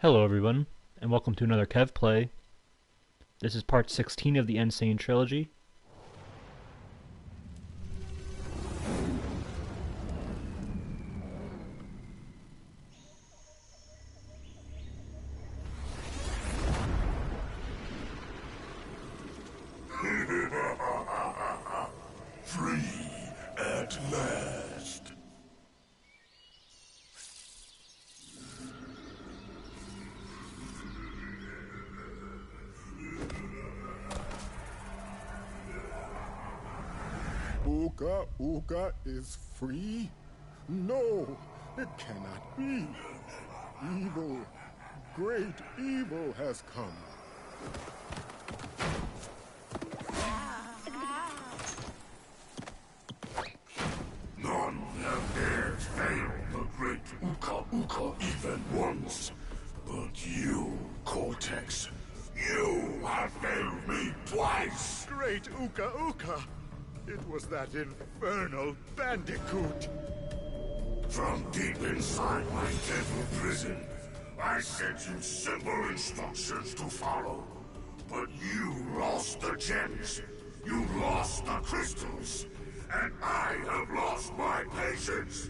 Hello everyone, and welcome to another Kev Play. This is part 16 of the Sane Trilogy. Free at last. Uka is free? No, it cannot be. Evil, great evil has come. None have dared fail the great Uka even once. But you, Cortex, you have failed me twice! Great Uka! It was that infernal Bandicoot! From deep inside my devil prison, I sent you simple instructions to follow. But you lost the gems, you lost the crystals, and I have lost my patience.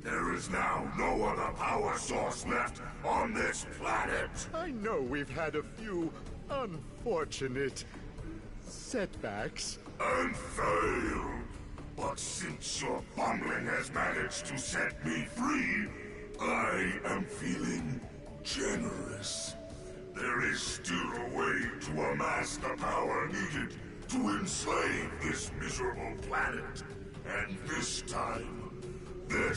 There is now no other power source left on this planet. I know we've had a few unfortunate setbacks. And failed. But since your bumbling has managed to set me free, I am feeling generous. There is still a way to amass the power needed to enslave this miserable planet. And this time, the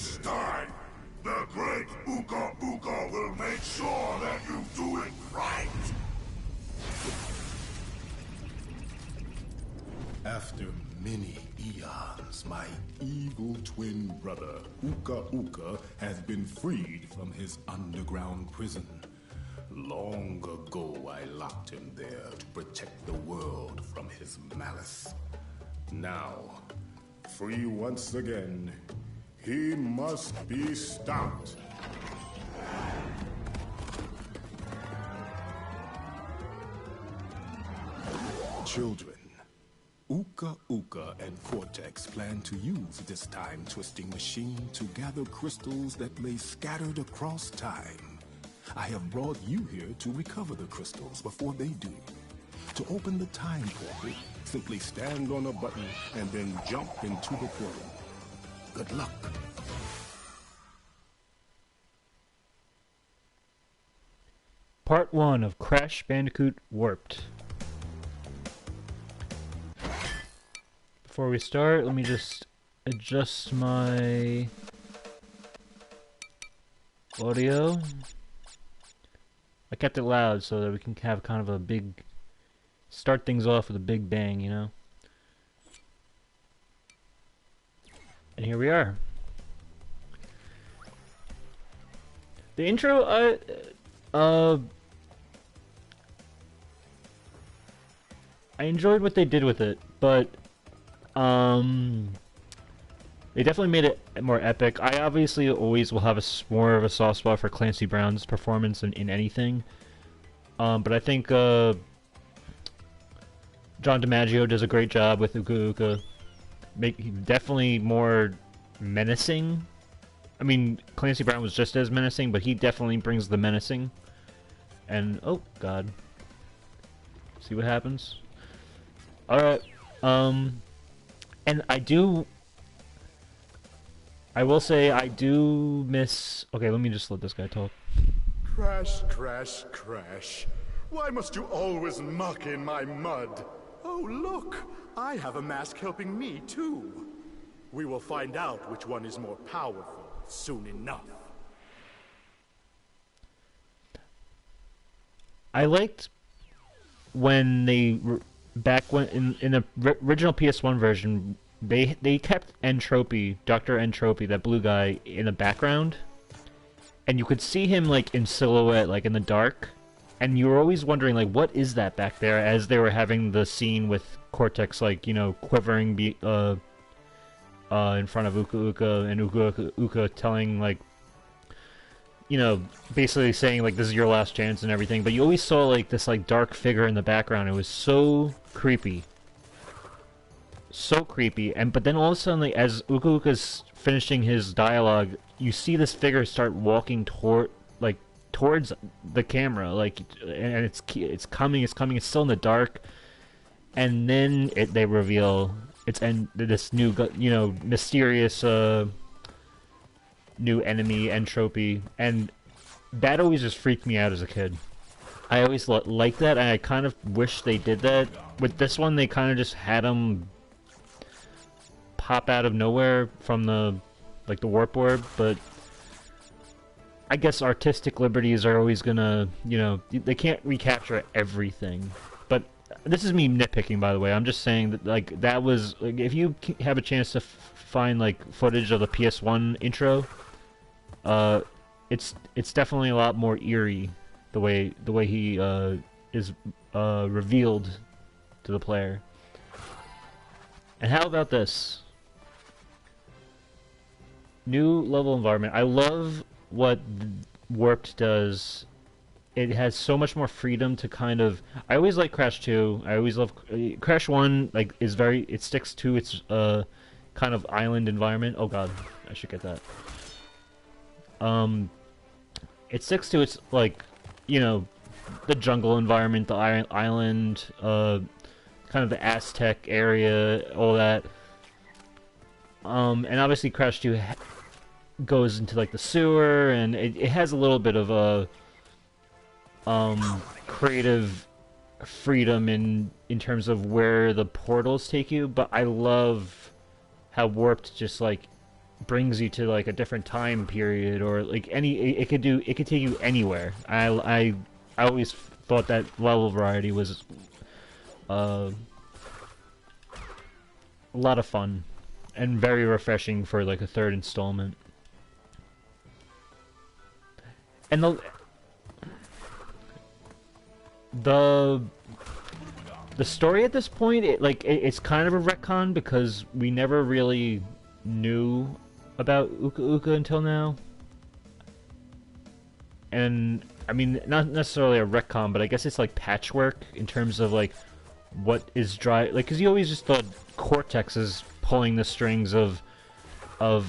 great Uka will make sure that you do it right. After many eons, my evil twin brother, Uka, has been freed from his underground prison. Long ago, I locked him there to protect the world from his malice. Now, free once again, he must be stopped. Children, Uka and Cortex plan to use this time-twisting machine to gather crystals that lay scattered across time. I have brought you here to recover the crystals before they do. To open the time portal, simply stand on a button and then jump into the portal. Good luck. Part 1 of Crash Bandicoot Warped. Before we start, let me just adjust my audio. I kept it loud so that we can have kind of a big... start things off with a big bang, you know? And here we are. The intro, I enjoyed what they did with it, but they definitely made it more epic. I obviously always will have more of a soft spot for Clancy Brown's performance in anything. But I think John DiMaggio does a great job with Uka. Definitely more menacing. I mean, Clancy Brown was just as menacing, but he definitely brings the menacing. And, oh god. See what happens? Alright, and I will say I do miss... Okay, let me just let this guy talk. Crash. Why must you always muck in my mud? Oh, look! I have a mask helping me, too. We will find out which one is more powerful soon enough. I liked when they... Back when in the original PS1 version, they kept Entropy, Dr. Entropy, that blue guy, in the background, and you could see him like in silhouette, like in the dark, and you were always wondering like, what is that back there? As they were having the scene with Cortex, like, you know, quivering, in front of Uka and Uka telling like, you know, basically saying like this is your last chance and everything, but you always saw like this like dark figure in the background. It was so creepy. So creepy. And but then all of a sudden, like, as Uka Uka's finishing his dialogue, you see this figure start walking towards the camera, like, and it's coming, it's still in the dark, and then they reveal this new, you know, mysterious new enemy, Entropy, and that always just freaked me out as a kid. I always liked that, and I kind of wish they did that. With this one, they kind of just had him pop out of nowhere from the warp orb, but I guess artistic liberties are always gonna, you know, they can't recapture everything. But this is me nitpicking, by the way. I'm just saying that, like, that was, like, if you have a chance to find like footage of the PS1 intro, it's definitely a lot more eerie the way he is revealed to the player. And how about this? New level environment. I love what Warped does. It has so much more freedom to kind of... I always like Crash 2. I always love... Crash 1, like, is very... It sticks to its kind of island environment. Oh god, I should get that. It sticks to its, like, you know, the jungle environment, the island, kind of the Aztec area, all that. And obviously Crash 2 goes into, like, the sewer, and it has a little bit of a creative freedom in terms of where the portals take you, but I love how Warped just, like, brings you to, like, a different time period, or like it could take you anywhere. I always thought that level variety was a lot of fun and very refreshing for, like, a third installment. And the story at this point, it's kind of a retcon, because we never really knew about Uka Uka until now. And I mean, not necessarily a retcon, but I guess it's like patchwork in terms of, like, what is like, because you always just thought Cortex is pulling the strings of the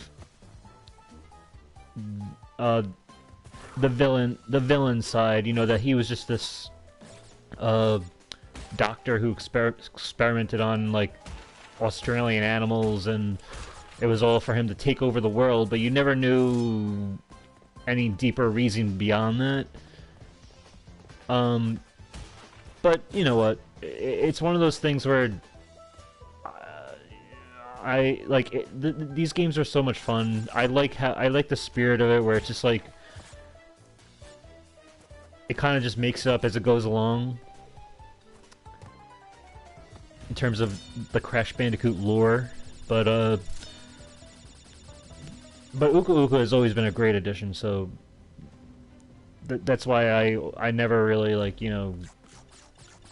villain side, you know, that he was just this doctor who experimented on, like, Australian animals, and it was all for him to take over the world, but you never knew any deeper reason beyond that. But you know what? It's one of those things where I like it, these games are so much fun. I like the spirit of it, where it's just like it kind of just makes it up as it goes along. In terms of the Crash Bandicoot lore, but Uka Uka has always been a great addition, so that's why I never really, like, you know,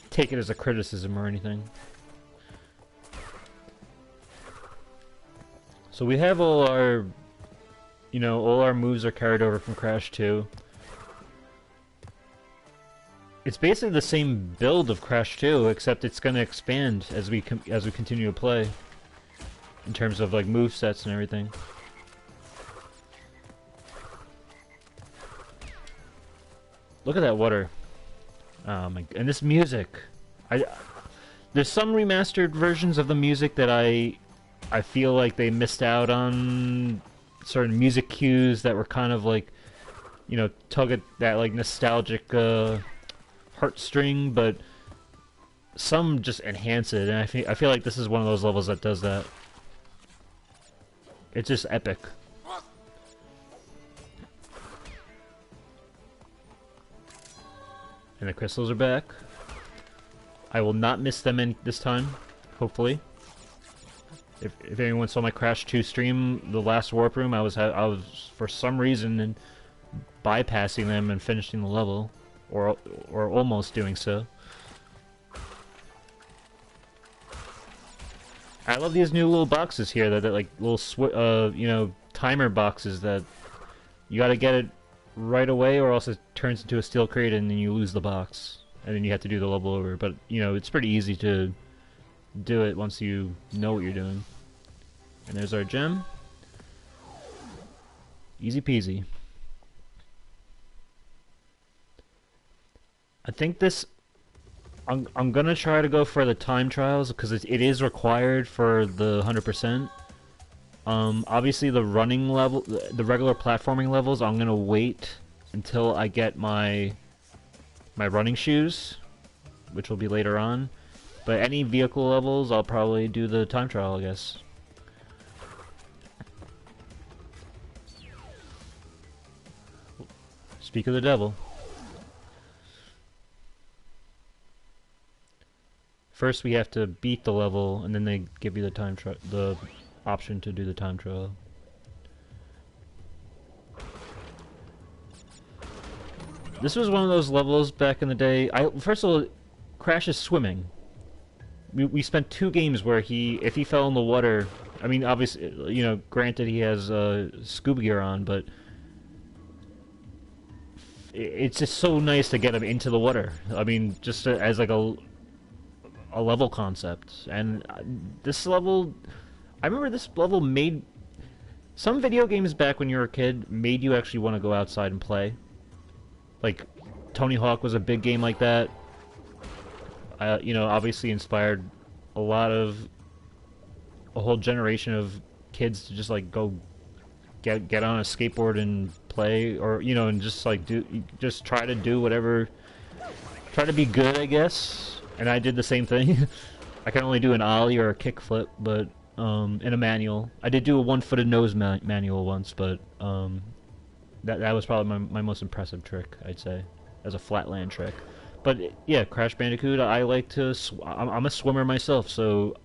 take it as a criticism or anything. So we have all our, you know, all our moves are carried over from Crash 2. It's basically the same build of Crash 2, except it's going to expand as we continue to play, in terms of, like, movesets and everything. Look at that water. Oh my! And this music, there's some remastered versions of the music that I feel like they missed out on certain music cues that were kind of, like, you know, tug at that, like, nostalgic heartstring, but some just enhance it, and I feel like this is one of those levels that does that. It's just epic. And the crystals are back. I will not miss them this time, hopefully. If anyone saw my Crash 2 stream, the last warp room, I was for some reason bypassing them and finishing the level, or almost doing so. I love these new little boxes here that like little you know, timer boxes that you got to get it right away, or else it turns into a steel crate and then you lose the box, and then you have to do the level over. But you know, it's pretty easy to do it once you know what you're doing. And there's our gem. Easy peasy. I think this. I'm gonna try to go for the time trials because it is required for the 100%. Obviously the running level, the regular platforming levels, I'm gonna wait until I get my running shoes, which will be later on. But any vehicle levels, I'll probably do the time trial, I guess. Speak of the devil. First, we have to beat the level, and then they give you the option to do the time trial. This was one of those levels back in the day. First of all, Crash is swimming. We spent 2 games where if he fell in the water, I mean, obviously, you know, granted he has scuba gear on, but it's just so nice to get him into the water. I mean, just as like a level concept. And this level, I remember this level made some video games back when you were a kid made you actually want to go outside and play. Like Tony Hawk was a big game like that. You know, obviously inspired a whole generation of kids to just like go get on a skateboard and play, or you know, and just like just try to do whatever, try to be good, I guess. And I did the same thing. I can only do an ollie or a kickflip, but in a manual. I did do a one-footed nose manual once, but that was probably my most impressive trick, I'd say, as a flatland trick. But yeah, Crash Bandicoot, I like to... I'm a swimmer myself, so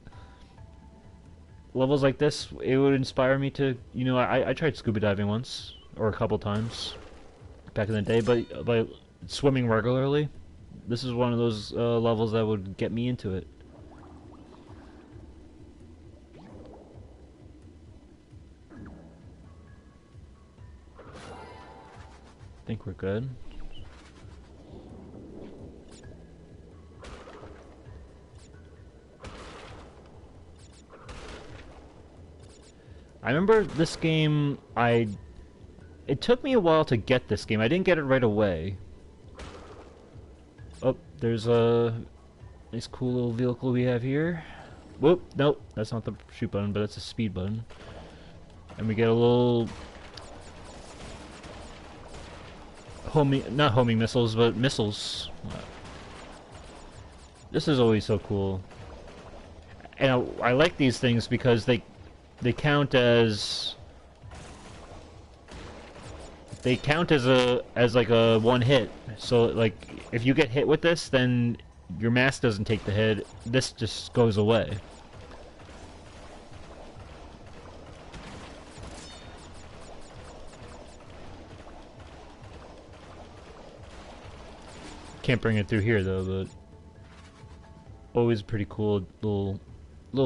levels like this, it would inspire me to... You know, I tried scuba diving once, or a couple times, back in the day, but swimming regularly, this is one of those levels that would get me into it. I think we're good. I remember this game, it took me a while to get this game. I didn't get it right away. Oh, there's a nice cool little vehicle we have here. Whoop, nope, that's not the shoot button, but it's a speed button. And we get a little... not homing missiles, but missiles. This is always so cool. And I like these things because they count as like a one hit. So like if you get hit with this, then your mask doesn't take the hit. This just goes away. Can't bring it through here though, but always pretty cool little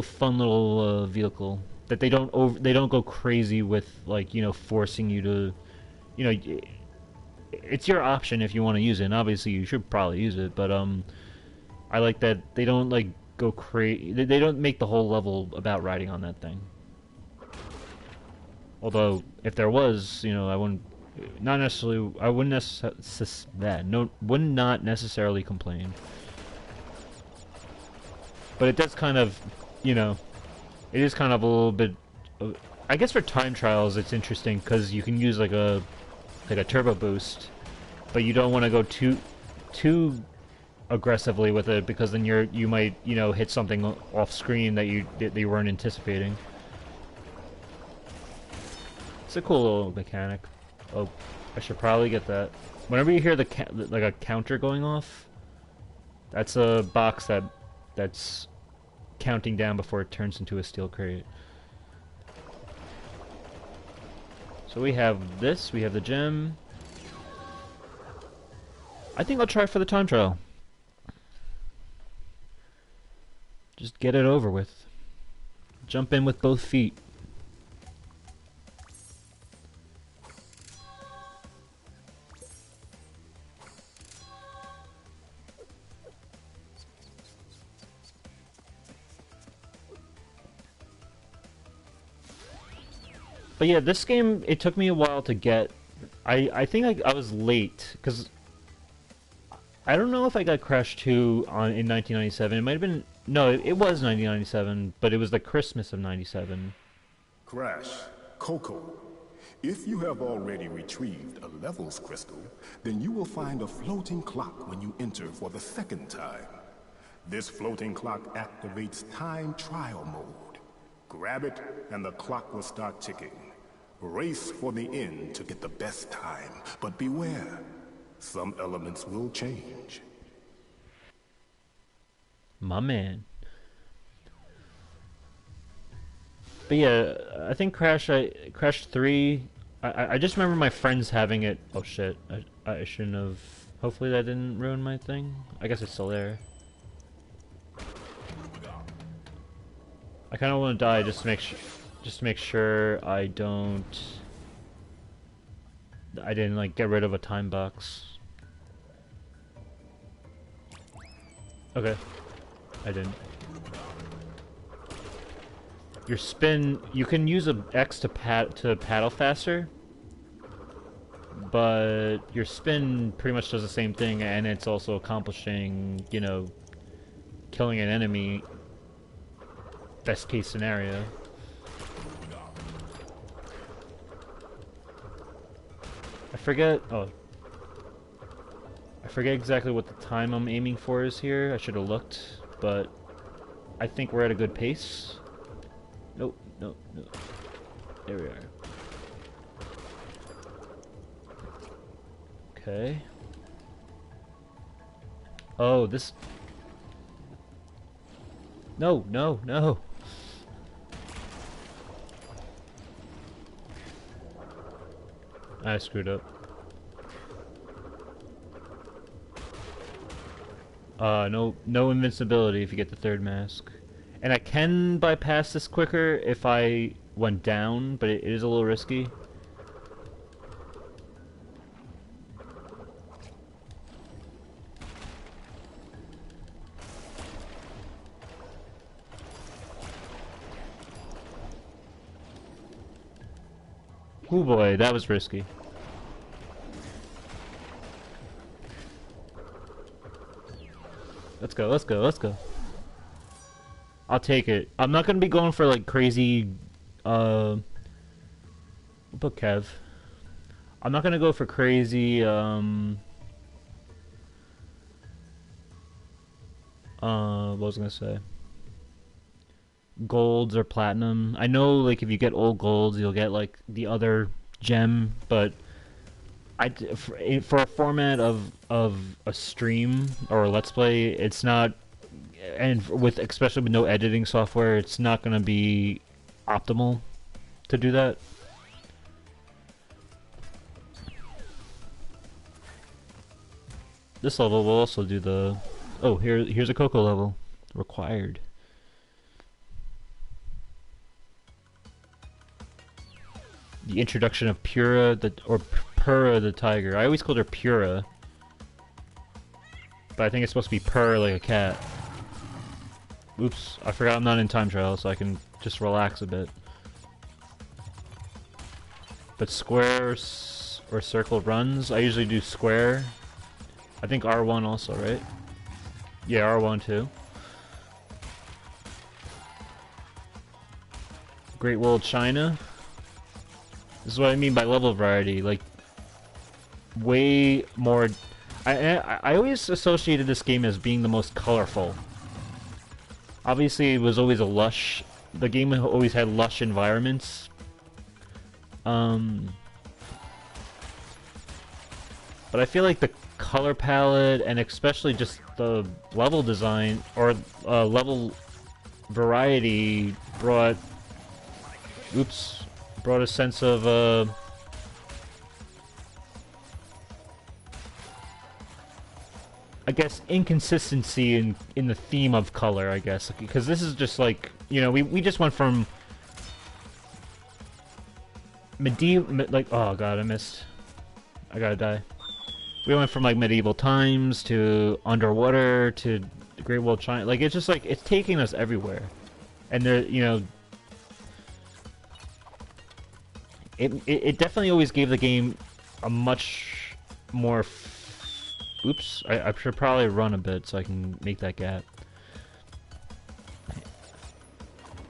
fun little vehicle that they don't go crazy with, like, you know, forcing you to, you know, it's your option if you want to use it, and obviously you should probably use it, but I like that they don't like go crazy. They don't make the whole level about riding on that thing. Although if there was, you know, I wouldn't necessarily complain. But it does kind of, you know, it is kind of a little bit. I guess for time trials, it's interesting because you can use like a turbo boost, but you don't want to go too aggressively with it because then you might, you know, hit something off screen that you weren't anticipating. It's a cool little mechanic. Oh, I should probably get that. Whenever you hear like a counter going off, that's a box that's counting down before it turns into a steel crate. So we have this, we have the gem. I think I'll try for the time trial. Just get it over with. Jump in with both feet. But yeah, this game, it took me a while to get. I think I was late because I don't know if I got Crash 2 in 1997. It might have been no, it was 1997, but it was the Christmas of '97. Crash, Coco. If you have already retrieved a levels crystal, then you will find a floating clock when you enter for the second time. This floating clock activates time trial mode. Grab it, and the clock will start ticking. Race for the end to get the best time, but beware. Some elements will change. My man. But yeah, I think Crash 3. I just remember my friends having it. Oh shit! I shouldn't have. Hopefully that didn't ruin my thing. I guess it's still there. I kind of want to die just to make sure I didn't like get rid of a time box. Okay, I didn't. Your spin, you can use a X to paddle faster, but your spin pretty much does the same thing, and it's also accomplishing, you know, killing an enemy. Best case scenario. I forget. Oh, I forget exactly what the time I'm aiming for is here. I should have looked, but I think we're at a good pace. Nope, nope, nope. There we are. Okay. Oh, this. No, no, no. I screwed up. No invincibility if you get the third mask. And I can bypass this quicker if I went down, but it is a little risky. Oh boy, that was risky. Let's go, let's go, let's go. I'll take it. I'm not gonna be going for like crazy, we'll put Kev. I'm not gonna go for crazy, what was I gonna say? Golds or platinum. I know, like, if you get old golds, you'll get, like, the other gem, but for a format of a stream or a let's play, it's not, and especially with no editing software, it's not gonna be optimal to do that. This level will also do the, oh, here's a Coco level required. The introduction of Pura, or Purra the tiger. I always called her Pura, but I think it's supposed to be purr like a cat. Oops, I forgot I'm not in time trial, so I can just relax a bit. But squares or circle runs, I usually do square. I think R1 also, right? Yeah, R1 too. Great Wall of China. This is what I mean by level variety, like, way more. I always associated this game as being the most colorful. Obviously, it was always a lush. The game always had lush environments. But I feel like the color palette, and especially just the level design, or level variety, brought a sense of I guess inconsistency in the theme of color, I guess, because this is just like, you know, we just went from medieval, like, oh god, I gotta die. We went from like medieval times to underwater to the Great Wall of China. Like, it's just like, it's taking us everywhere, and there, you know. it definitely always gave the game a much more. Oops, I should probably run a bit so I can make that gap.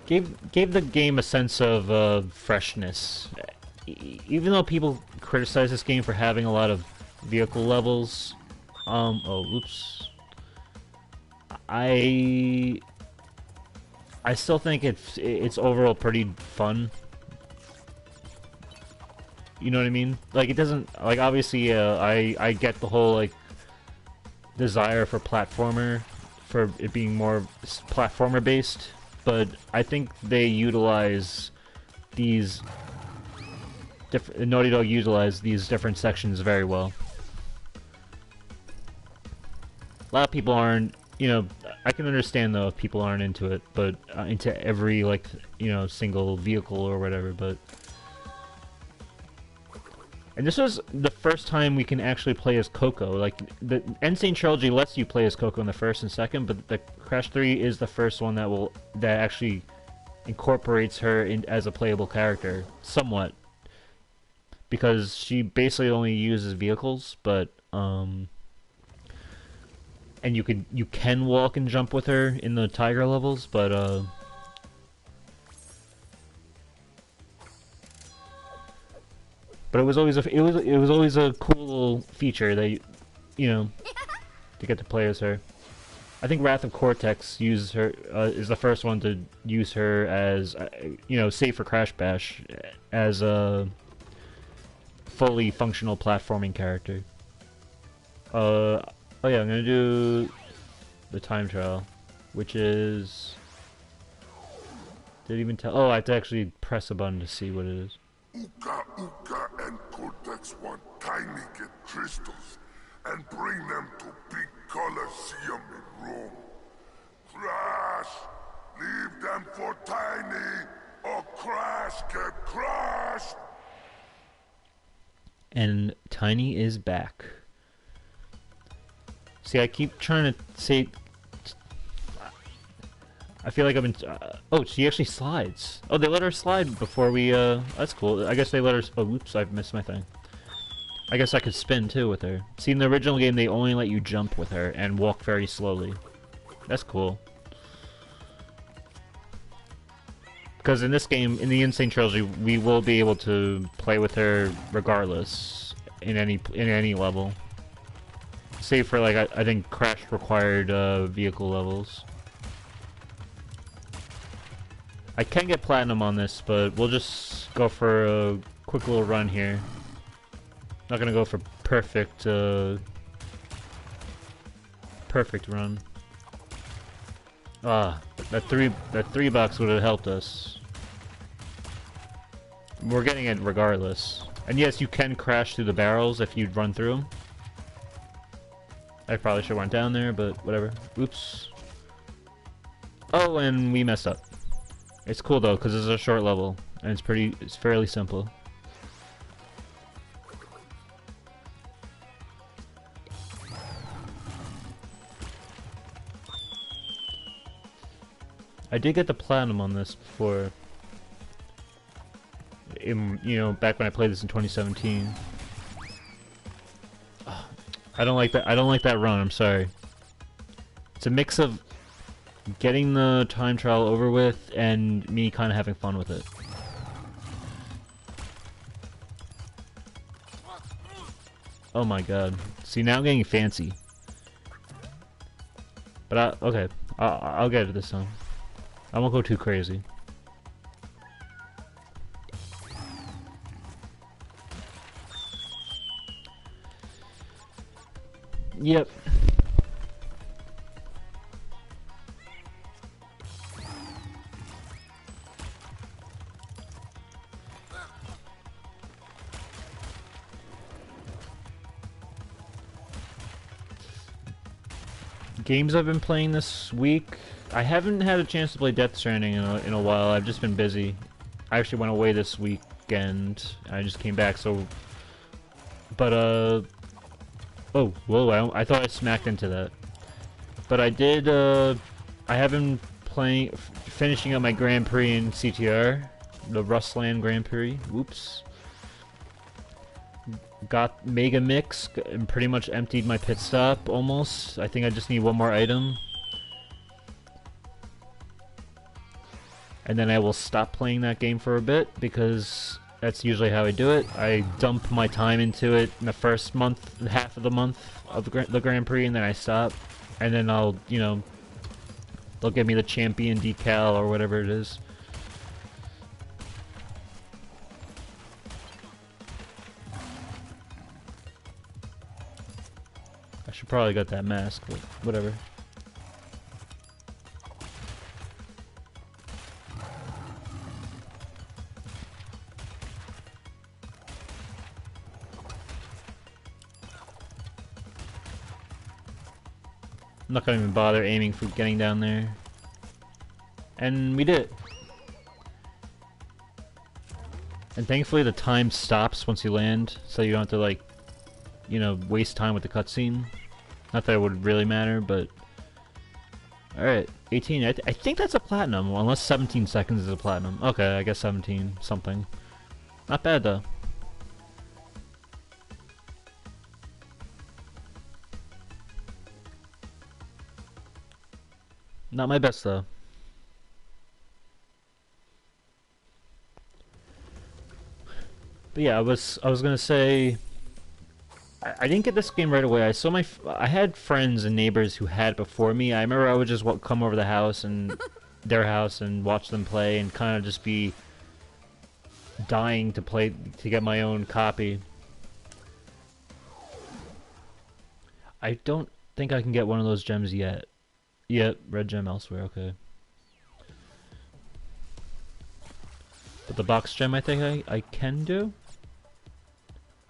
Gave the game a sense of freshness. Even though people criticize this game for having a lot of vehicle levels, oh, oops. I still think it's overall pretty fun. You know what I mean? Like, it doesn't, like, obviously, I get the whole, like, desire for platformer, for it being more platformer based, but I think they utilize these Naughty Dog utilize these different sections very well. A lot of people aren't, you know, I can understand though if people aren't into it, but into every, like, you know, single vehicle or whatever, but... And this was the first time we can actually play as Coco. Like, the Sane Trilogy lets you play as Coco in the first and second, but the Crash 3 is the first one that actually incorporates her in as a playable character, somewhat. Because she basically only uses vehicles, but, and you can walk and jump with her in the Tiger levels, but, but it was always a cool little feature that you know, to get to play as her. I think Wrath of Cortex uses her is the first one to use her as you know, save for Crash Bash, as a fully functional platforming character. Oh yeah, I'm gonna do the time trial, which is, did it even tell? Oh, I have to actually press a button to see what it is. Uka Uka and Cortex want Tiny get crystals and bring them to Big Colosseum in Rome. Crash! Leave them for Tiny, or Crash get crushed! And Tiny is back. See, I keep trying to say... I feel like I've been... oh, she actually slides. Oh, they let her slide before we... That's cool. I guess they let her... Oh, oops, I've missed my thing. I guess I could spin, too, with her. See, in the original game, they only let you jump with her and walk very slowly. That's cool. Because in this game, in the Sane Trilogy, we will be able to play with her regardless in any level. Save for, like, I think Crash required vehicle levels. I can get platinum on this, but we'll just go for a quick little run here. Not gonna go for perfect run. Ah, that three box would have helped us. We're getting it regardless. And yes, you can crash through the barrels if you run through them. I probably should have went down there, but whatever. Oops. Oh, and we messed up. It's cool though, because it's a short level, and it's fairly simple. I did get the platinum on this before. You know, back when I played this in 2017. Oh, I don't like that. I don't like that run. I'm sorry. It's a mix of getting the time trial over with and me kind of having fun with it. Oh my god. See, now I'm getting fancy. But okay, I'll get it this time. I won't go too crazy. Yep. Games I've been playing this week. I haven't had a chance to play Death Stranding in a while. I've just been busy. I actually went away this weekend. I just came back, so... But, oh, whoa, I thought I smacked into that. But I did, I have been finishing up my Grand Prix in CTR. The Rustland Grand Prix. Whoops. got Mega Mix and pretty much emptied my pit stop almost. I think I just need one more item. And then I will stop playing that game for a bit because that's usually how I do it. I dump my time into it in the first month, half of the month of the Grand Prix, and then I stop. And then I'll, you know, they'll give me the champion decal or whatever it is. I should probably get that mask, but whatever. I'm not gonna even bother aiming for getting down there. And we did it. And thankfully the time stops once you land, so you don't have to, like, you know, waste time with the cutscene. Not that it would really matter, but... Alright, 18. I think that's a platinum, unless 17 seconds is a platinum. Okay, I guess 17 something. Not bad, though. Not my best, though. But yeah, I was gonna say... I didn't get this game right away. I had friends and neighbors who had it before me. I remember I would just come over the house and their house and watch them play and kind of just be dying to play to get my own copy. I don't think I can get one of those gems yet. Yep, red gem elsewhere, okay. But the box gem I think I can do?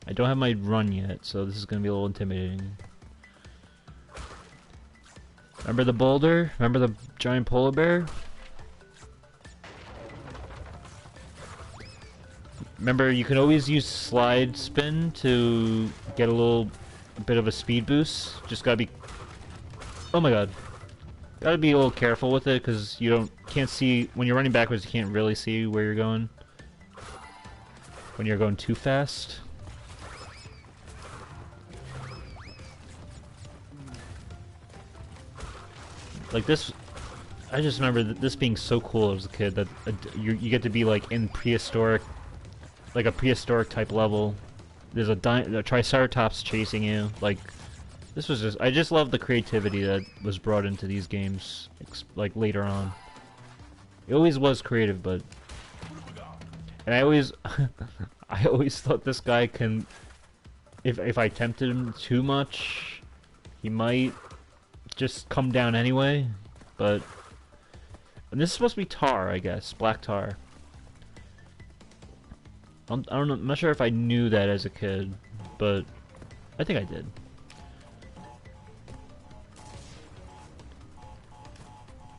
I don't have my run yet, so this is going to be a little intimidating. Remember the boulder? Remember the giant polar bear? Remember, you can always use slide spin to get a bit of a speed boost. Just gotta be... Oh my god. Gotta be a little careful with it, because you can't see... When you're running backwards, you can't really see where you're going. When you're going too fast. Like this, I just remember this being so cool as a kid that you get to be like in prehistoric, like a prehistoric type level. There's a Triceratops chasing you. Like, this was just, I just love the creativity that was brought into these games, like later on. It always was creative, but, and I always, I always thought this guy can, if I tempted him too much, he might just come down anyway, but... And this is supposed to be tar, I guess. Black tar. I don't know, I'm not sure if I knew that as a kid, but I think I did.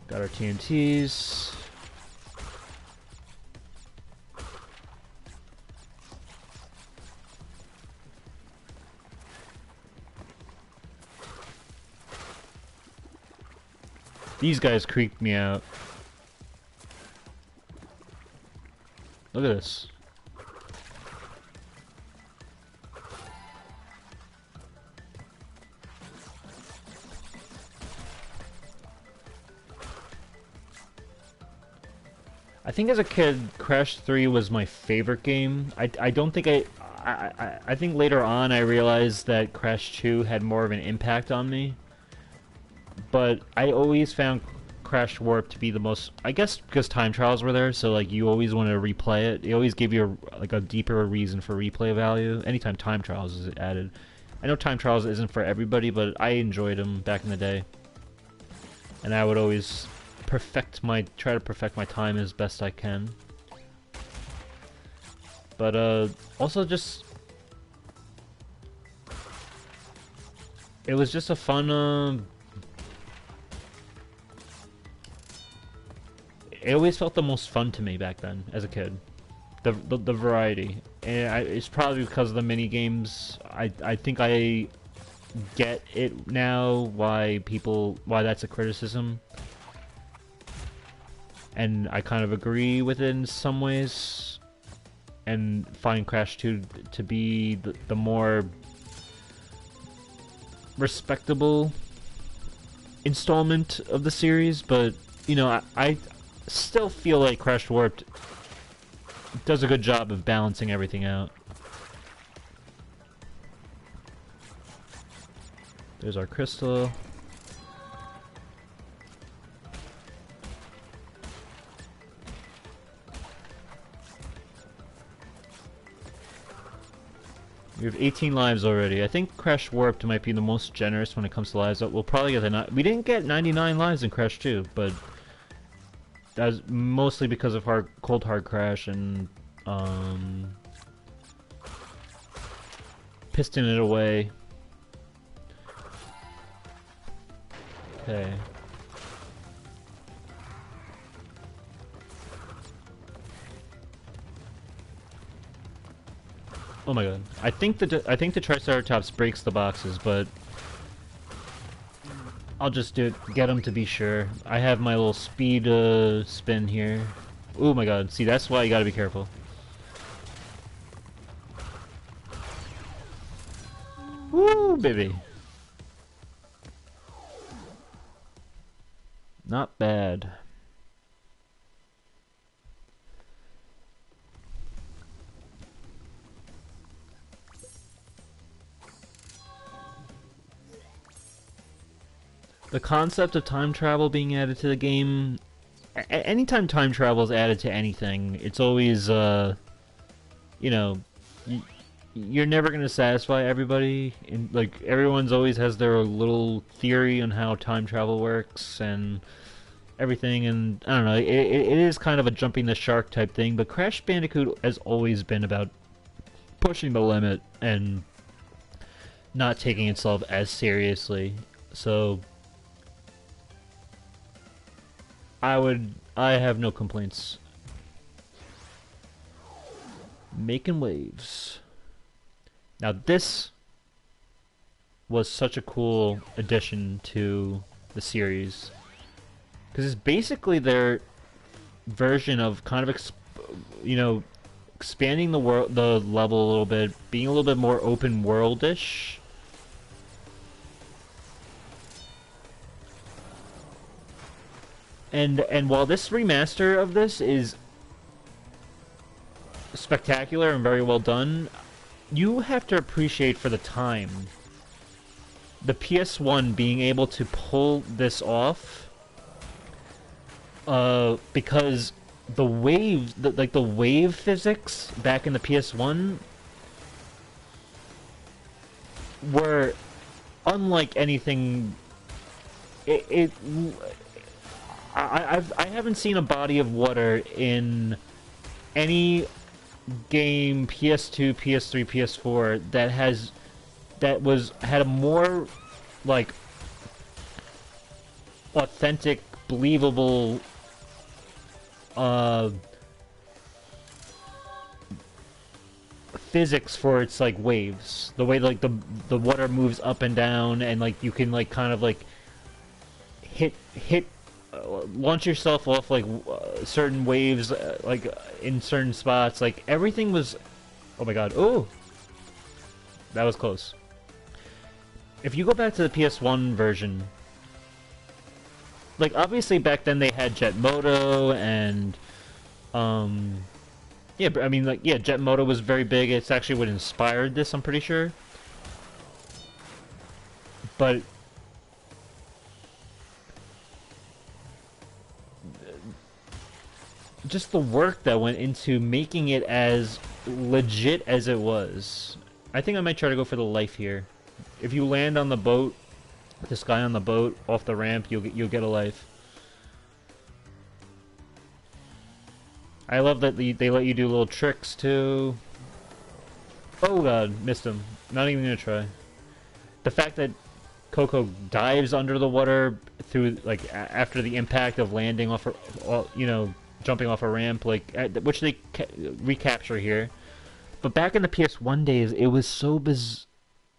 Got our TNTs. These guys creeped me out. Look at this. I think as a kid, Crash 3 was my favorite game. I don't think I think later on I realized that Crash 2 had more of an impact on me. But I always found Crash Warp to be the most, I guess because time trials were there, so like you always want to replay it. They always give you like a deeper reason for replay value anytime time trials is added. I know time trials isn't for everybody, but I enjoyed them back in the day. And I would always try to perfect my time as best I can. But also just, it was just a fun it always felt the most fun to me back then as a kid. The variety. And it's probably because of the mini games. I think I get it now why that's a criticism. And I kind of agree with it in some ways. and find Crash 2 to be the more respectable installment of the series, but you know, I still feel like Crash Warped does a good job of balancing everything out. There's our crystal. We have 18 lives already. I think Crash Warped might be the most generous when it comes to lives. We'll probably get the... We didn't get 99 lives in Crash 2, but that was mostly because of Cold Hard Crash and piston it away. Okay. Oh my god. I think the Triceratops breaks the boxes, but I'll just get them to be sure. I have my little speed spin here. Oh my god. See, that's why you gotta be careful. Woo, baby. Not bad. The concept of time travel being added to the game, anytime time travel is added to anything, it's always, you know, you're never going to satisfy everybody. And, like, everyone's always has their little theory on how time travel works and everything, and I don't know, it is kind of a jumping the shark type thing, but Crash Bandicoot has always been about pushing the limit and not taking itself as seriously. So I have no complaints. Making waves. Now this was such a cool addition to the series, because it's basically their version of kind of you know, expanding the level a little bit, being a little bit more open world-ish. And while this remaster of this is spectacular and very well done, you have to appreciate for the time the PS1 being able to pull this off, because the waves, like the wave physics back in the PS1 were unlike anything. I haven't seen a body of water in any game, PS2, PS3, PS4, that had a more like authentic, believable physics for its like waves. The way like the water moves up and down, and like you can like kind of like hit launch yourself off like certain waves, like in certain spots. Like everything was, oh my god, oh, that was close. If you go back to the PS1 version, like obviously back then they had Jet Moto and yeah, I mean, like, yeah, Jet Moto was very big. It's actually what inspired this, I'm pretty sure. But just the work that went into making it as legit as it was. I think I might try to go for the life here. If you land on the boat, this guy on the boat off the ramp, you'll get a life. I love that they let you do little tricks too. Oh god, missed him. Not even gonna try. The fact that Coco dives under the water through, like, after the impact of landing off, you know, jumping off a ramp, like, which they recapture here. But back in the PS1 days, it was so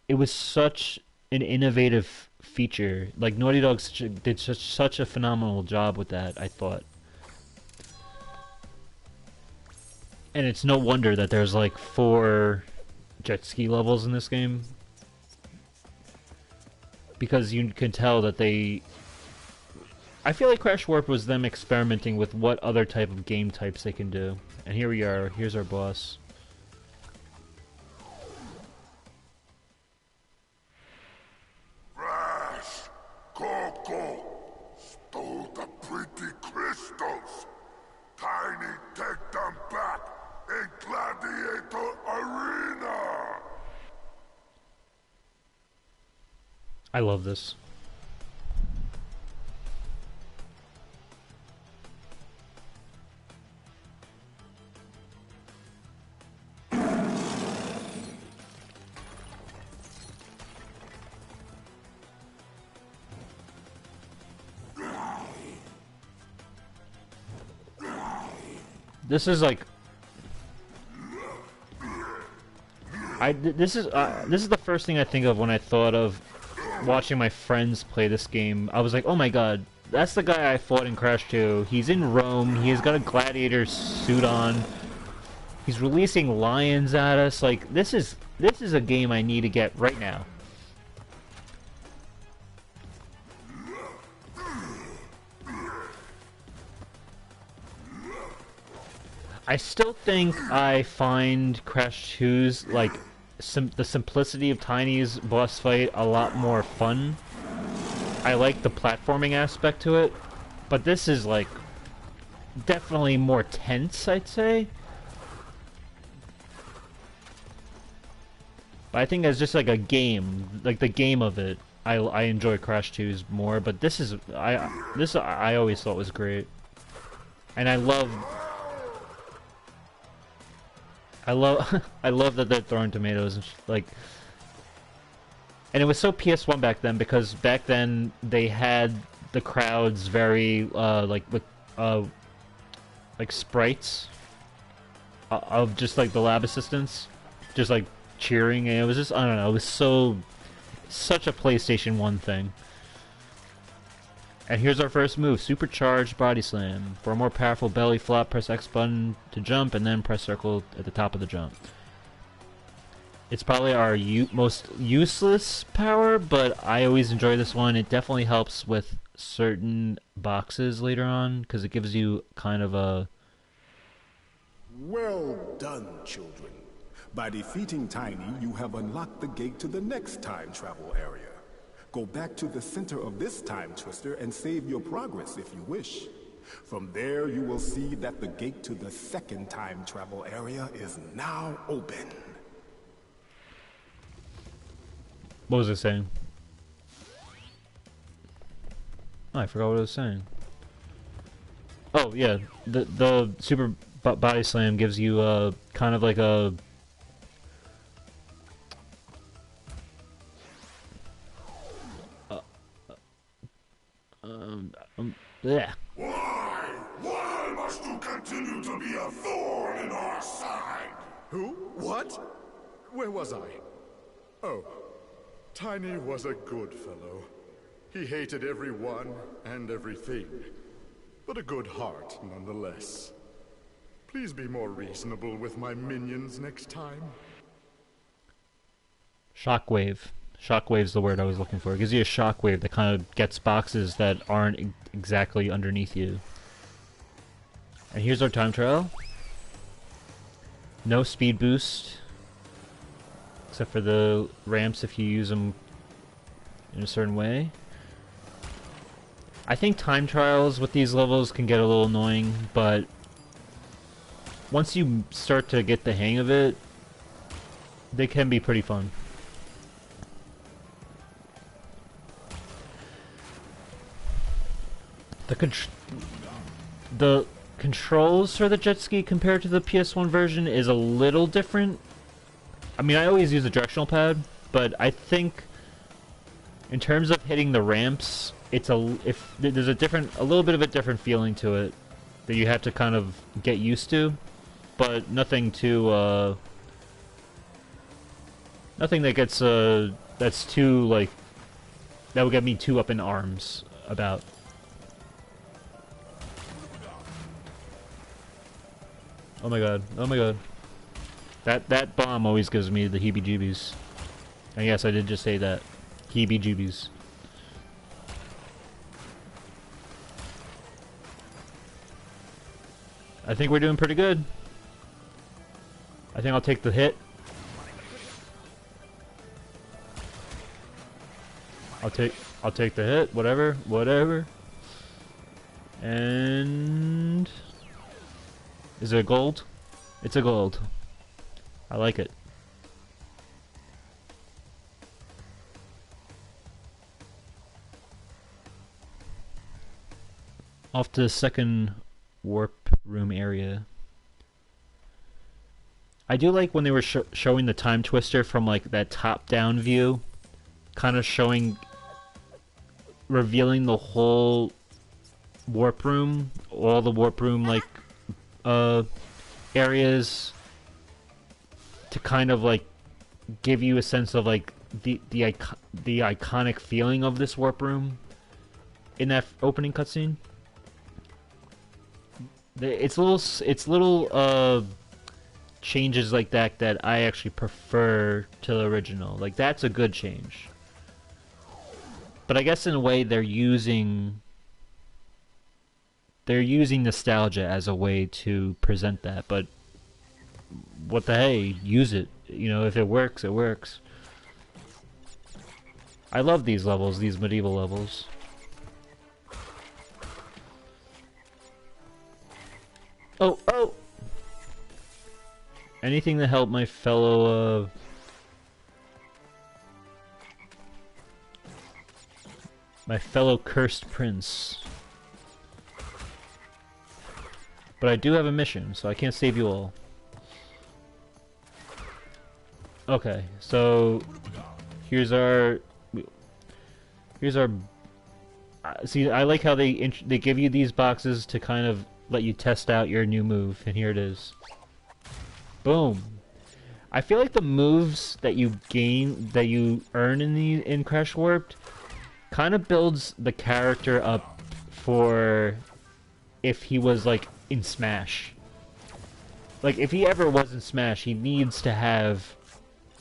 it was such an innovative feature. Like, Naughty Dog did such a phenomenal job with that, I thought. And it's no wonder that there's like 4 jet ski levels in this game. Because you can tell that they... I feel like Crash Warp was them experimenting with what other type of game types they can do. And here we are, here's our boss. Crash! Coco! Stole the pretty crystals! Tiny, take them back in Gladiator Arena! I love this. This is like this is the first thing I think of when I thought of watching my friends play this game. I was like, oh my god, that's the guy I fought in Crash 2. He's in Rome. He's got a gladiator suit on. He's releasing lions at us. Like this is a game I need to get right now. I still think I find Crash 2's, like, the simplicity of Tiny's boss fight a lot more fun. I like the platforming aspect to it, but this is, like, definitely more tense, I'd say. But I think as just, like, a game, like, the game of it, I enjoy Crash 2's more, but this is, I always thought was great. And I love I love that they're throwing tomatoes, like, and it was so PS1 back then because back then they had the crowds very like with like sprites of just like the lab assistants, just like cheering, and it was just, I don't know, it was such a PlayStation 1 thing. And here's our first move, Supercharged Body Slam. For a more powerful belly flop, press X button to jump, and then press circle at the top of the jump. It's probably our most useless power, but I always enjoy this one. It definitely helps with certain boxes later on, because it gives you kind of a... Well done, children. By defeating Tiny, you have unlocked the gate to the next time travel area. Go back to the center of this time twister and save your progress if you wish. From there, you will see that the gate to the second time travel area is now open. What was it saying? Oh, I forgot what it was saying. Oh, yeah. The super body slam gives you kind of like a... yeah. Why must you continue to be a thorn in our side? Who? What? Where was I? Oh, Tiny was a good fellow. He hated everyone and everything, but a good heart nonetheless. Please be more reasonable with my minions next time. Shockwave. Shockwave's the word I was looking for. It gives you a shockwave that kind of gets boxes that aren't exactly underneath you. And here's our time trial. No speed boost. Except for the ramps if you use them in a certain way. I think time trials with these levels can get a little annoying, but once you start to get the hang of it, they can be pretty fun. The controls for the jet ski compared to the PS1 version is a little different. I mean, I always use the directional pad, but I think in terms of hitting the ramps, there's a little bit of a different feeling to it that you have to kind of get used to, but nothing too nothing that gets that's too, like, that would get me too up in arms about. Oh my god. Oh my god. That bomb always gives me the heebie-jeebies. And yes, I did just say that. Heebie-jeebies. I think we're doing pretty good. I think I'll take the hit. I'll take the hit, whatever. And is it a gold? It's a gold. I like it. Off to the second warp room area. I do like when they were showing the time twister from like that top-down view, kind of revealing the whole warp room, all the warp room like areas, to kind of like give you a sense of like the iconic feeling of this warp room in that opening cutscene. It's little changes like that that I actually prefer to the original. Like, that's a good change. But I guess in a way they're using nostalgia as a way to present that. But what the hey, use it. You know, if it works, it works. I love these levels, these medieval levels. Oh, oh! Anything to help my fellow, cursed prince. But I do have a mission, so I can't save you all. Okay, so here's our see, I like how they give you these boxes to kind of let you test out your new move, and here it is. Boom. I feel like the moves that you earn in Crash Warped kind of builds the character up for if he was like in Smash. Like, if he ever was in Smash, he needs to have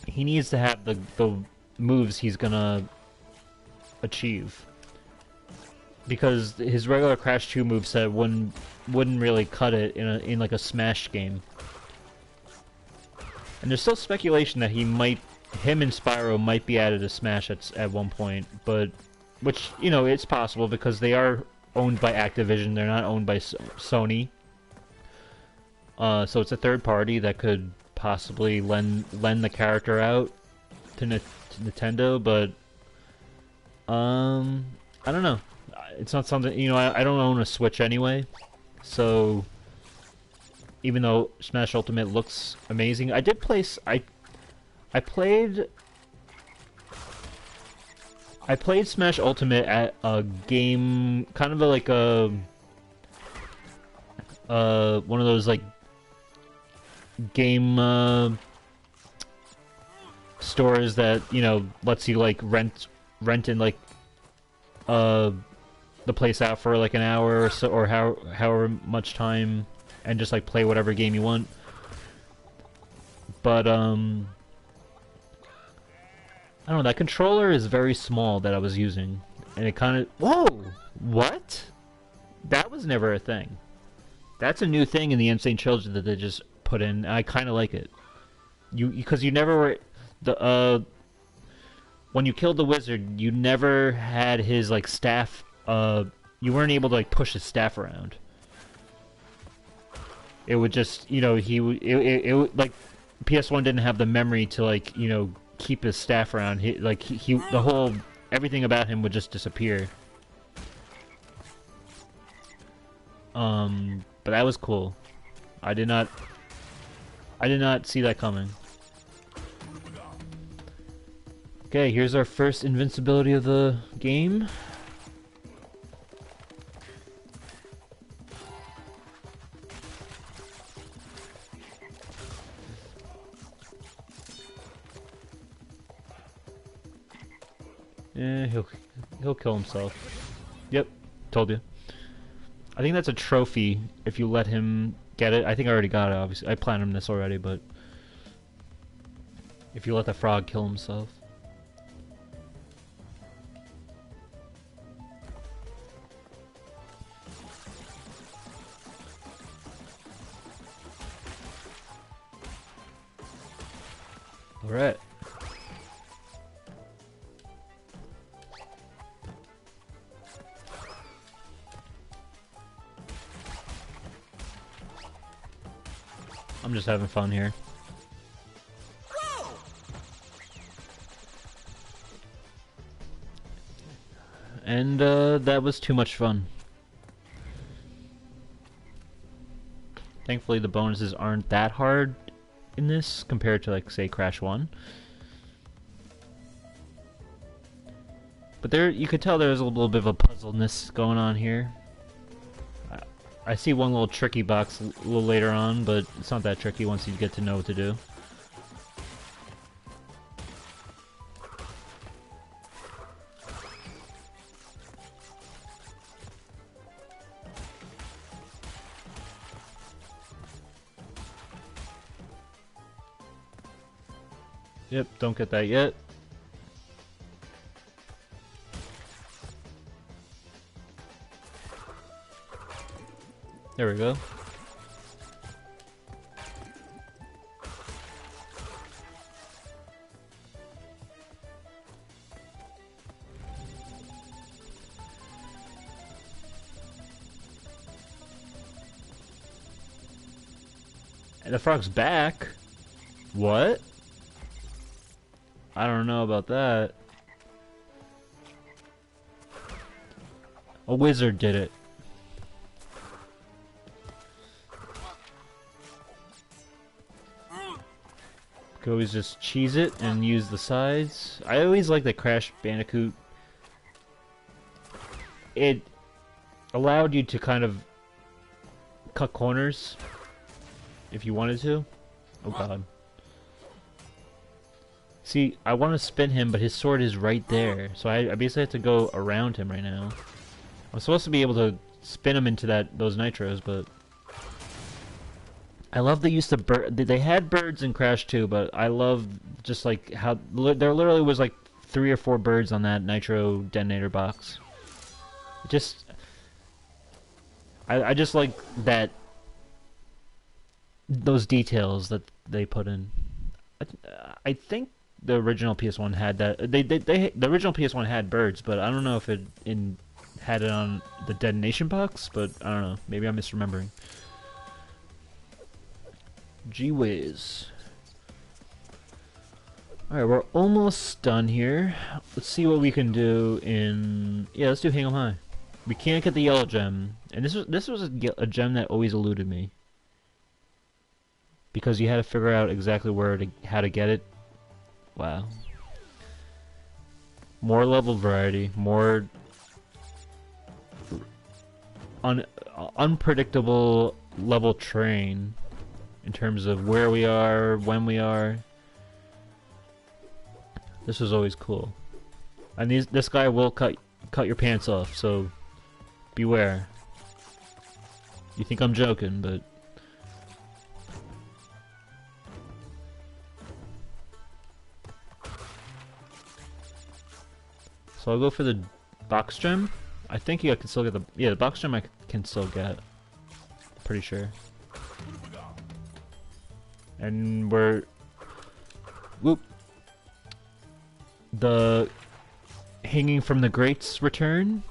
the moves he's gonna achieve. Because his regular Crash 2 moveset wouldn't really cut it in like a Smash game. And there's still speculation that him and Spyro might be added to Smash at one point, but which, you know, it's possible because they are owned by Activision. They're not owned by Sony. So it's a third party that could possibly lend the character out to Nintendo, but I don't know. It's not something, you know, I don't own a Switch anyway, so even though Smash Ultimate looks amazing, I played Smash Ultimate at a game, kind of like one of those like game stores that, you know, lets you like rent in like the place out for like an hour or so, or however much time, and just like play whatever game you want. But I don't know, that controller is very small that I was using, and it kind of, whoa, what? That was never a thing. That's a new thing in the Sane Trilogy that they just put in. I kind of like it. Because you never were when you killed the wizard, you never had his like staff. You weren't able to like push his staff around. It would just, you know, it would, like, PS1 didn't have the memory to, like, you know, keep his staff around. Everything about him would just disappear. But that was cool. I did not see that coming. Okay, here's our first invincibility of the game. Yeah, he'll kill himself. Yep, told you. I think that's a trophy if you let him get it. I think I already got it, obviously. I planned this already, but if you let the frog kill himself. Alright. I'm just having fun here. And that was too much fun. Thankfully the bonuses aren't that hard in this compared to, like, say, Crash 1. But there, you could tell there's a little bit of a puzzleness going on here. I see one little tricky box a little later on, but it's not that tricky once you get to know what to do. Yep, don't get that yet. There we go. And the frog's back? What? I don't know about that. A wizard did it. Could always just cheese it and use the sides. I always like the Crash Bandicoot. It allowed you to kind of cut corners if you wanted to. Oh god. See, I want to spin him, but his sword is right there. So I basically have to go around him right now. I'm supposed to be able to spin him into those nitros, but I love the use of bird. They had birds in Crash 2, but I love just like how there literally was like 3 or 4 birds on that nitro detonator box. Just I just like those details that they put in. I think the original PS1 had that. The original PS1 had birds, but I don't know if it had it on the detonation box. But I don't know. Maybe I'm misremembering. Gee whiz. Alright, we're almost done here. Let's see what we can do in... Yeah, let's do Hang 'em High. We can't get the yellow gem. And this was a gem that always eluded me. Because you had to figure out exactly how to get it. Wow. More level variety, more unpredictable level terrain in terms of where we are, when we are. This was always cool. And this guy will cut your pants off, so beware. You think I'm joking, but so I'll go for the box gem. I think I can still get the box gem I can still get. Pretty sure. And whoop. The hanging from the grates return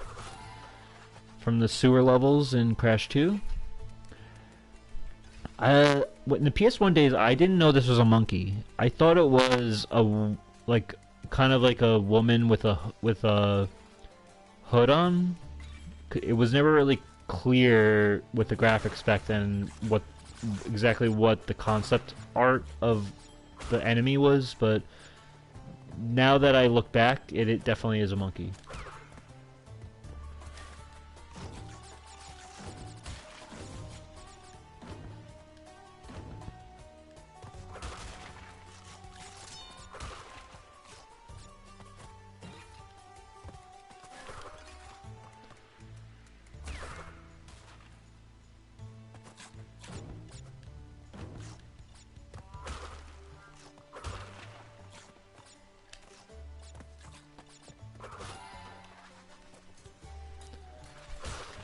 from the sewer levels in Crash 2. In the PS1 days, I didn't know this was a monkey. I thought it was kind of like a woman with a hood on. It was never really clear with the graphics back then exactly what the concept art of the enemy was, but now that I look back, it definitely is a monkey.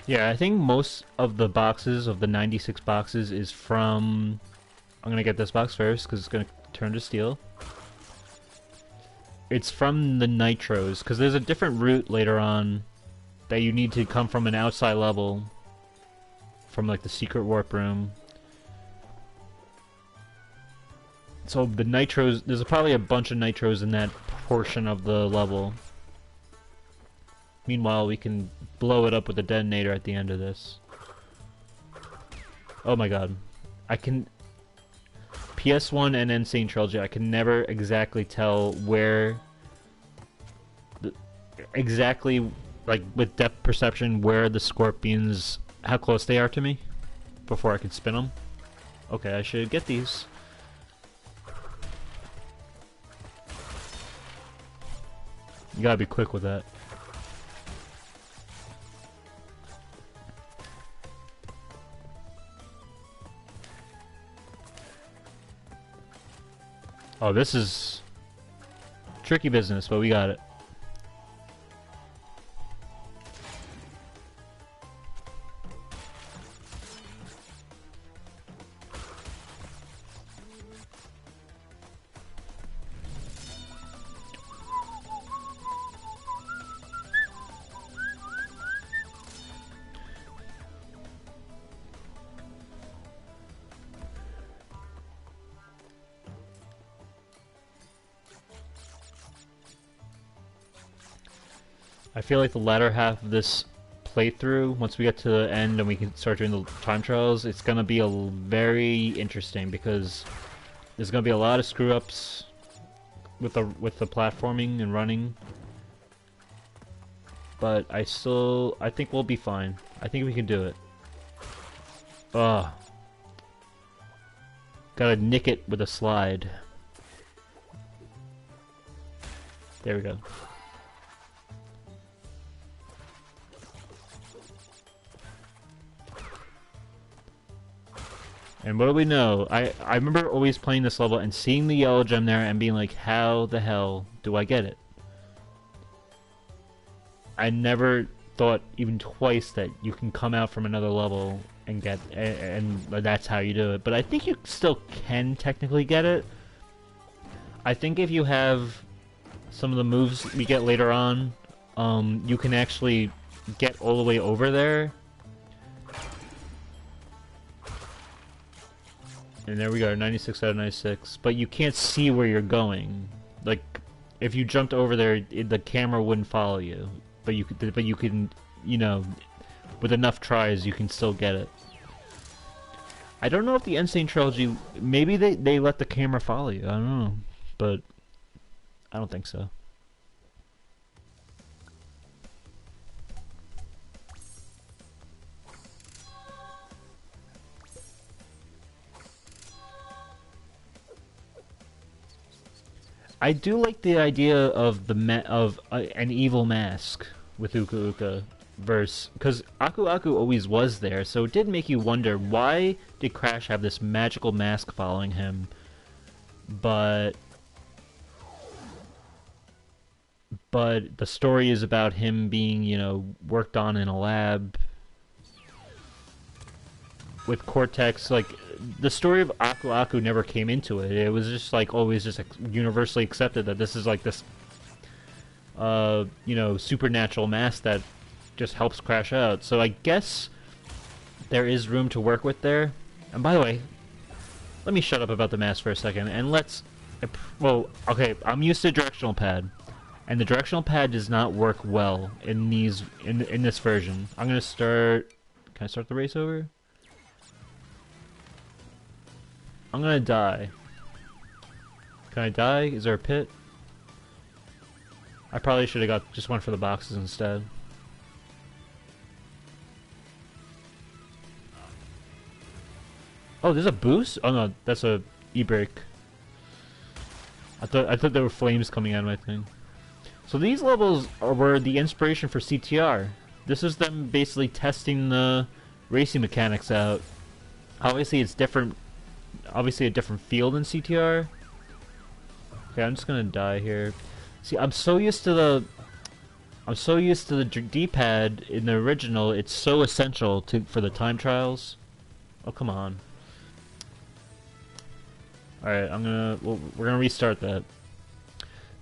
Yeah, I think most of the boxes, of the 96 boxes, is from... I'm gonna get this box first, because it's gonna turn to steel. It's from the Nitros, because there's a different route later on that you need to come from an outside level, from like the secret warp room. So the Nitros, there's probably a bunch of Nitros in that portion of the level. Meanwhile, we can blow it up with a detonator at the end of this. Oh my god. I can... PS1 and then Sane Trilogy, I can never exactly tell where... exactly, like, with depth perception, where the scorpions... how close they are to me before I can spin them. Okay, I should get these. You gotta be quick with that. Oh, this is tricky business, but we got it. I feel like the latter half of this playthrough, once we get to the end and we can start doing the time trials, it's gonna be very interesting because there's gonna be a lot of screw ups with the platforming and running. But I think we'll be fine. I think we can do it. Ugh. Gotta nick it with a slide. There we go. And what do we know? I remember always playing this level and seeing the yellow gem there and being like, how the hell do I get it? I never thought even twice that you can come out from another level and get and that's how you do it. But I think you still can technically get it. I think if you have some of the moves we get later on, you can actually get all the way over there. And there we go, 96 out of 96. But you can't see where you're going. Like, if you jumped over there, the camera wouldn't follow you. But you can, you know, with enough tries, you can still get it. I don't know if the Sane Trilogy, maybe they let the camera follow you. I don't know, but I don't think so. I do like the idea of an evil mask with Uka Uka verse, because Aku Aku always was there, so it did make you wonder, why did Crash have this magical mask following him, but the story is about him being, you know, worked on in a lab with Cortex. Like, the story of Aku Aku never came into it. It was just like always just universally accepted that this is like this you know, supernatural mask that just helps Crash out. So I guess there is room to work with there. And by the way, let me shut up about the mask for a second and let's... well, okay, I'm used to directional pad, and the directional pad does not work well in this version. I'm gonna start... Can I start the race over? I'm gonna die. Can I die? Is there a pit? I probably should have just went for the boxes instead. Oh, there's a boost? Oh no, that's a e-brake. I thought there were flames coming out of my thing. So these levels were the inspiration for CTR. This is them basically testing the racing mechanics out. Obviously it's different. Obviously a different feel than CTR. Okay, I'm just gonna die here. See, I'm so used to I'm so used to the D-pad in the original. It's so essential for the time trials. Oh, come on. All right, we're gonna restart that.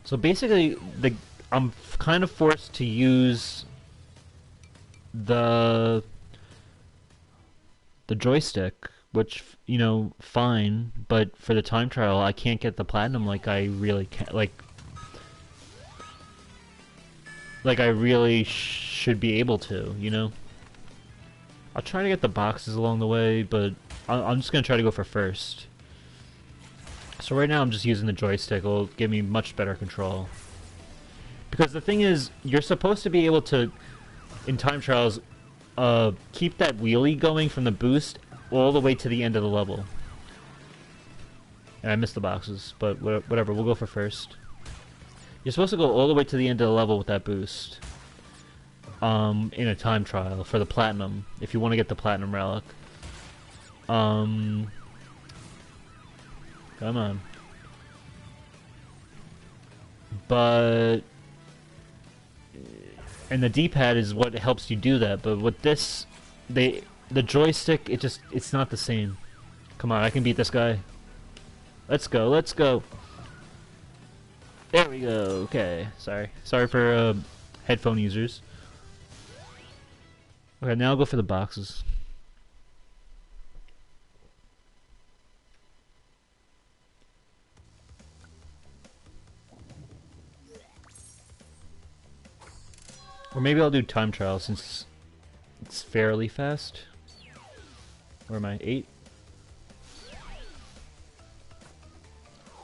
So basically, I'm kind of forced to use the joystick, which, you know, fine, but for the time trial, I can't get the platinum like I really can, like I really should be able to, you know? I'll try to get the boxes along the way, but I'm just gonna try to go for first. So right now I'm just using the joystick. It'll give me much better control. Because the thing is, you're supposed to be able to, in time trials, keep that wheelie going from the boost all the way to the end of the level. And I missed the boxes, but whatever, we'll go for first. You're supposed to go all the way to the end of the level with that boost. In a time trial for the platinum, if you want to get the platinum relic. Come on. But... And the D-pad is what helps you do that, but with this, the joystick, it's not the same. Come on, I can beat this guy. Let's go, let's go. There we go, okay. Sorry for, headphone users. Okay, now I'll go for the boxes. Or maybe I'll do time trial since it's fairly fast. Where am I? 8?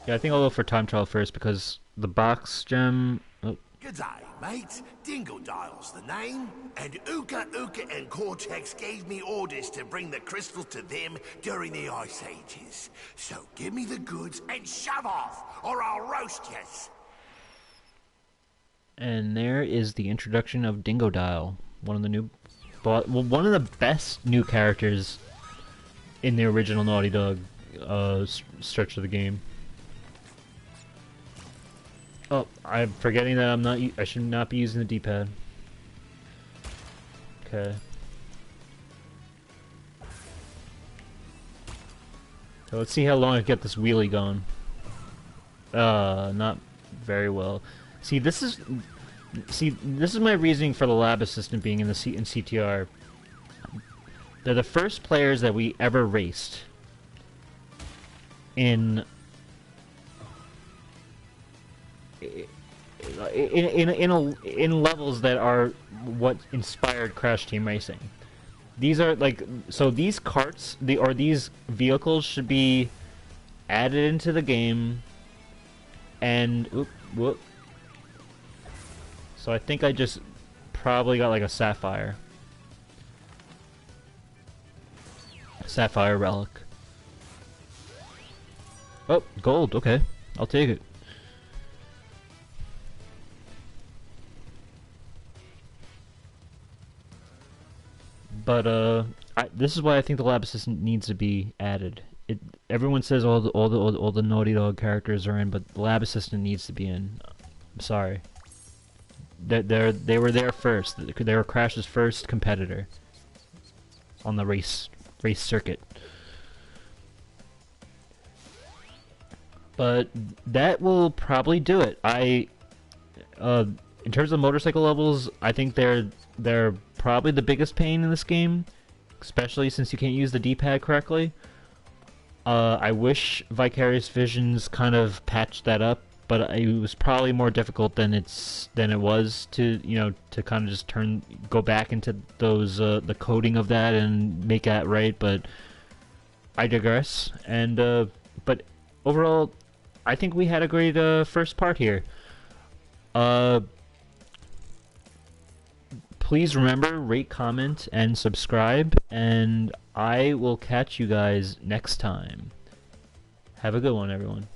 Yeah, I think I'll go for time trial first because the box gem... Oh. G'day, mate. Dingodile's the name, and Uka and Cortex gave me orders to bring the crystal to them during the Ice Ages. So give me the goods and shove off, or I'll roast yous. And there is the introduction of Dingodile, one of the new, one of the best new characters in the original Naughty Dog stretch of the game. Oh, I'm forgetting that I should not be using the D-pad. Okay. So let's see how long I can get this wheelie going. Not very well. See, this is my reasoning for the lab assistant being in CTR. They're the first players that we ever raced in levels that are what inspired Crash Team Racing. These are so these carts, these vehicles should be added into the game, and whoop. So I think I just probably got like a sapphire relic. Oh, gold. Okay, I'll take it. But this is why I think the lab assistant needs to be added. Everyone says all the Naughty Dog characters are in, but the lab assistant needs to be in. I'm sorry. They were there first. They were Crash's first competitor on the race circuit. But that will probably do it. In terms of motorcycle levels, I think they're probably the biggest pain in this game, especially since you can't use the D-pad correctly. I wish Vicarious Visions kind of patched that up, but it was probably more difficult than it was to kind of just go back into those the coding of that and make that right. But I digress. And but overall, I think we had a great first part here. Please remember, rate, comment, and subscribe, and I will catch you guys next time. Have a good one, everyone.